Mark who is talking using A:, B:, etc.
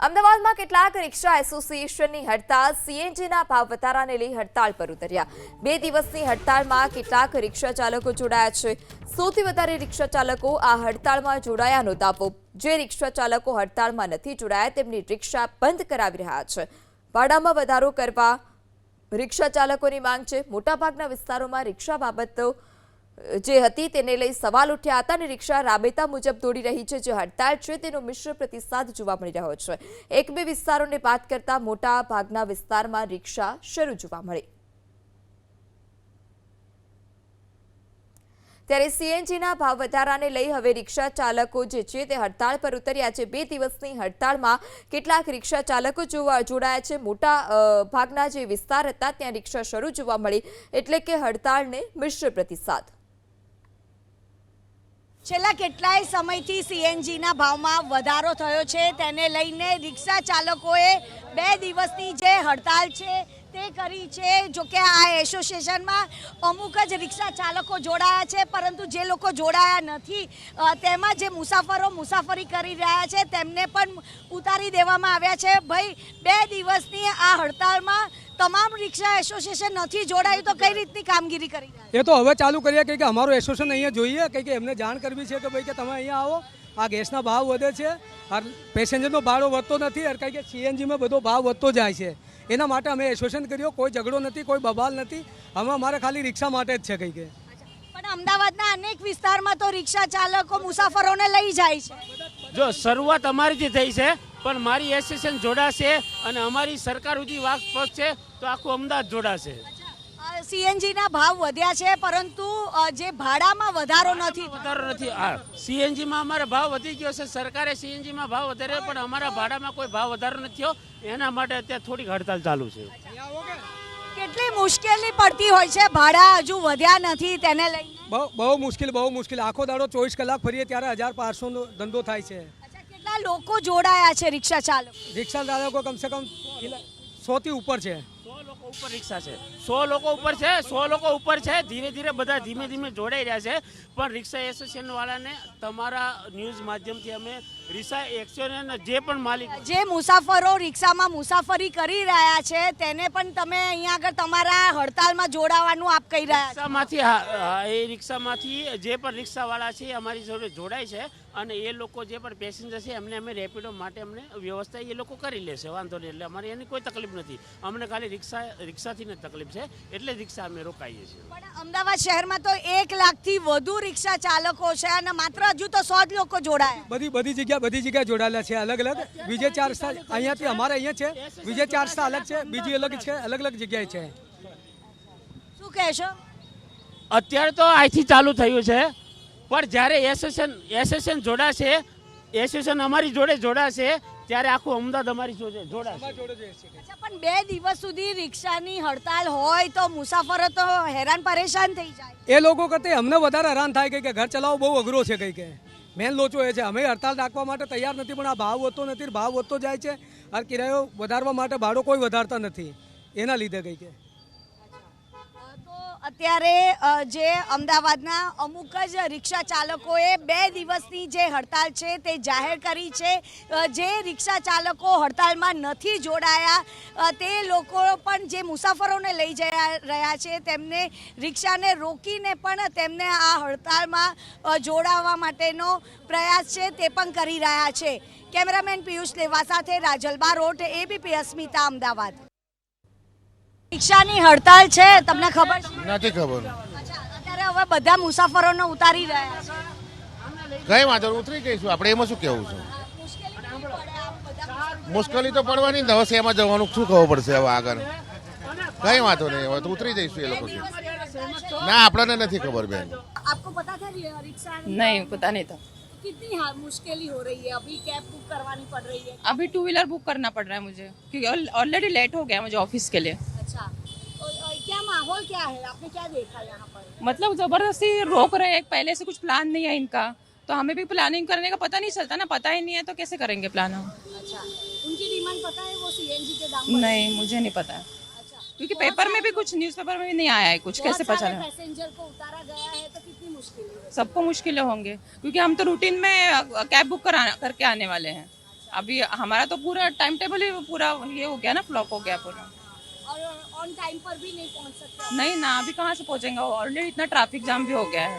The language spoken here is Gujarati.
A: અમદાવાદમાં કેટલાક રિક્ષા એસોસિએશનની હડતાળ સીએનજીના ભાવ વધારાને લઈ હડતાળ પર ઉતર્યા। 2 દિવસની હડતાળમાં કેટલાક રિક્ષા ચાલકો જોડાયા છે। સૌથી વધારે રિક્ષા ચાલકો આ હડતાળમાં જોડાયાનો દાવો। જે રિક્ષા ચાલકો હડતાળમાં નથી જોડાયા તેમની રિક્ષા બંધ કરાવી રહ્યા છે। ભાડામાં વધારો કરવા રિક્ષા ચાલકોની માંગ છે। મોટાભાગના વિસ્તારોમાં રિક્ષા બાબતો જે હતી તેને લઈ સવાલ ઉઠ્યા હતા અને રિક્ષા રાબેતા મુજબ દોડી રહી છે। જે હડતાળ છે તેનો મિશ્ર પ્રતિસાદ જોવા મળી રહ્યો છે। એક બે વિસ્તારોને બાદ કરતા મોટા ભાગના વિસ્તારમાં રિક્ષા શરૂ જોવા મળી। ત્યારે સીએનજીના ભાવ વધારાને લઈ હવે રિક્ષા ચાલકો જે છે તે હડતાળ પર ઉતર્યા છે। 2 દિવસની હડતાળમાં કેટલાક રિક્ષા ચાલકો જોડાયા છે। મોટા ભાગના જે વિસ્તાર હતા ત્યાં રિક્ષા શરૂ જોવા મળી, એટલે કે હડતાળને મિશ્ર પ્રતિસાદ।
B: છેલ્લા કેટલાય સમયથી સીએનજીના ભાવમાં વધારો થયો છે, તેને લઈને રિક્ષા ચાલકોએ 2 દિવસની જે હડતાળ છે તે કરી છે। જોકે આ એસોસિએશનમાં અમુક જ રિક્ષા ચાલકો જોડાયા છે, પરંતુ જે લોકો જોડાયા નથી તેમાં જે મુસાફરો મુસાફરી કરી રહ્યા છે તેમને પણ ઉતારી દેવામાં આવ્યા છે। ભાઈ 2 દિવસની આ હડતાળમાં તમામ રિક્ષા એસોસિએશન નથી જોડાયું તો કઈ રીતની કામગીરી કરી રહ્યા છે?
C: એ તો હવે ચાલુ કરીએ કે અમારું એસોસિએશન અહીંયા જોઈએ કે એમને જાણ કરવી છે કે ભાઈ કે તમે અહીંયા આવો, આ ગેસના ભાવ વધે છે, પેસેન્જરનો ભાડો વધતો નથી, અને કંઈ કે સીએનજીમાં બધો ભાવ વધતો જાય છે। એના માટે અમે એસોસિએશન કર્યો। કોઈ ઝઘડો નથી, કોઈ બબાલ નથી, અમે અમારે ખાલી રિક્ષા માટે જ છે કંઈ કે।
B: પણ અમદાવાદના અનેક વિસ્તારમાં તો રિક્ષા ચાલકો મુસાફરોને લઈ જાય છે।
D: જો શરૂઆત અમારીથી થઈ છે, પણ મારી એસોસિએશન જોડાશે અને અમારી સરકાર સુધી વાત પહોંચશે તો આખું અમદાવાદ જોડાશે।
B: સીએનજીના ભાવ વધ્યા છે, પરંતુ જે ભાડામાં વધારો નથી।
D: હા, સીએનજીમાં અમારો ભાવ વધી ગયો છે। સરકારે સીએનજીમાં ભાવ વધાર્યો, પણ અમારા ભાડામાં કોઈ ભાવ વધારો નથી થયો। એના માટે અત્યારે થોડીક હડતાલ ચાલુ છે।
B: કેટલી મુશ્કેલી પડતી હોય છે? ભાડા હજુ વધ્યા નથી તેને લઈને
C: બહુ મુશ્કેલ। આખો દાડો 24 કલાક ફરીએ ત્યારે 1500નો ધંધો થાય છે।
B: કેટલા લોકો જોડાયા છે રિક્ષા ચાલકો?
C: રિક્ષા ચાલકો કમસે કમ 100 થી ઉપર છે।
D: 100 લોકો ઉપર રિક્ષા છે, 100 લોકો ઉપર છે, 100 લોકો ઉપર છે। ધીરે ધીરે બધા ધીમે ધીમે જોડાઈ રહ્યા છે। પણ રિક્ષા એસોસિએશન વાળાને તમારા ન્યૂઝ માધ્યમથી અમે રિક્ષા એક્શન જે પણ માલિક
B: જે મુસાફરો રિક્ષામાં મુસાફરી કરી રહ્યા છે તેને પણ તમે અહીંયા આગળ તમારા હડતાલમાં જોડાવાનું આપ કહી રહ્યા છો?
D: એ રિક્ષામાંથી જે પણ રિક્ષાવાળા છે અમારી જોડે જોડાય છે, અને એ લોકો જે પણ પેસેન્જર છે એમને અમે રેપિડો માટે અમને વ્યવસ્થા એ લોકો કરી લેશે, વાંધો નહીં। એટલે અમારી એની કોઈ તકલીફ નથી, અમને ખાલી રિક્ષાથી જ તકલીફ છે, એટલે રિક્ષા અમે રોકાઈએ છીએ।
B: પણ અમદાવાદ શહેરમાં તો 1 લાખથી વધુ રિક્ષા ચાલકો છે અને માત્ર હજુ તો 100 જ લોકો જોડાયા।
C: બધી જગ્યાએ જોડાયેલા છે, અલગ અલગ બીજે 4 સ્થળ અહીંયાથી અમારે અહીંયા છે, બીજે 4 સ્થળ અલગ છે, બીજી અલગ છે, અલગ જગ્યાએ છે।
B: શું કહેશો?
D: અત્યારે તો અહીંથી ચાલુ થયું છે, પણ જ્યારે એસોસિએશન જોડાશે, એસોસિએશન અમારી જોડે જોડાશે ત્યારે આખું અમદાવાદ અમારી જોડાશે।
B: પણ 2 દિવસ સુધી રિક્ષાની હડતાલ હોય તો મુસાફરો તો હેરાન પરેશાન થઈ જાય।
C: એ લોકો કરતા અમને વધારે હેરાન થાય કે ઘર ચલાવવો બહુ અઘરો છે કંઈ કે મેન લોચો એ છે। અમે હડતાલ રાખવા માટે તૈયાર નથી, પણ આ ભાવ વધતો નથી, ભાવ વધતો જાય છે, અને કિરાયો વધારવા માટે ભાડો કોઈ વધારતા નથી, એના લીધે કંઈ કે।
B: અત્યારે જે અમદાવાદના અમુક જ રિક્ષા ચાલકોએ 2 દિવસની જે હડતાલ છે તે જાહેર કરી છે। જે રિક્ષા ચાલકો હડતાલમાં નથી જોડાયા તે લોકો પણ જે મુસાફરોને લઈ જઈ રહ્યા છે તેમને રિક્ષાને રોકીને પણ તેમને આ હડતાલમાં જોડાવા માટેનો પ્રયાસ છે તે પણ કરી રહ્યા છે। કેમેરામેન પિયુષ લેવા સાથે રાજલ બારોટ, એબીપી અસ્મિતા, અમદાવાદ। રિક્ષાની હડતાલ છે, તમને ખબર છે?
E: નથી ખબર।
B: અત્યારે હવે બધા મુસાફરોને ઉતારી રહ્યા છે।
E: કઈ વાંધો ઉતરી જઈશું આપણે, એમાં શું કેવું છે? મુશ્કેલી તો પડવાની જ, હવે શેમાં જવાનું શું ખબર પડશે હવે આગળ? કઈ વાંધો નહીં, હવે તો ઉતરી જઈશું એ લોકો। ના, આપણને નથી ખબર બેન।
B: आपको पता था रिक्शा?
F: नहीं, पता नहीं था।
B: कितनी मुश्किल हो रही है? अभी कैब बुक करवानी पड़ रही है?
F: अभी 2 व्हीलर बुक करना पड़ रहा है मुझे, क्योंकि ऑलरेडी लेट हो गया मुझे ऑफिस के लिए।
B: अच्छा, तो क्या माहौल क्या है? आपने क्या देखा यहाँ पर?
F: मतलब जबरदस्ती रोक रहे हैं, पहले से कुछ प्लान नहीं है इनका, तो हमें भी प्लानिंग करने का पता नहीं चलता ना। पता ही नहीं है तो कैसे करेंगे प्लान हम?
B: अच्छा, उनकी डिमांड पता है वो सीएनजी के दाम?
F: नहीं, मुझे नहीं पता, क्योंकि पेपर में भी कुछ, न्यूज़पेपर में भी नहीं आया है कुछ, कैसे पता चला?
B: पैसेंजर को उतारा गया है तो कितनी मुश्किल है?
F: सबको मुश्किलें होंगे, क्योंकि हम तो रूटीन में कैब बुक करके आने वाले हैं। अभी हमारा तो पूरा टाइम टेबल ही पूरा ये हो गया ना, फ्लॉप हो गया पूरा।
B: और ऑन टाइम पर भी नहीं पहुंच सकते।
F: नहीं ना, अभी कहाँ से पहुंचेंगे, ऑलरेडी इतना ट्रैफिक जाम भी हो गया है।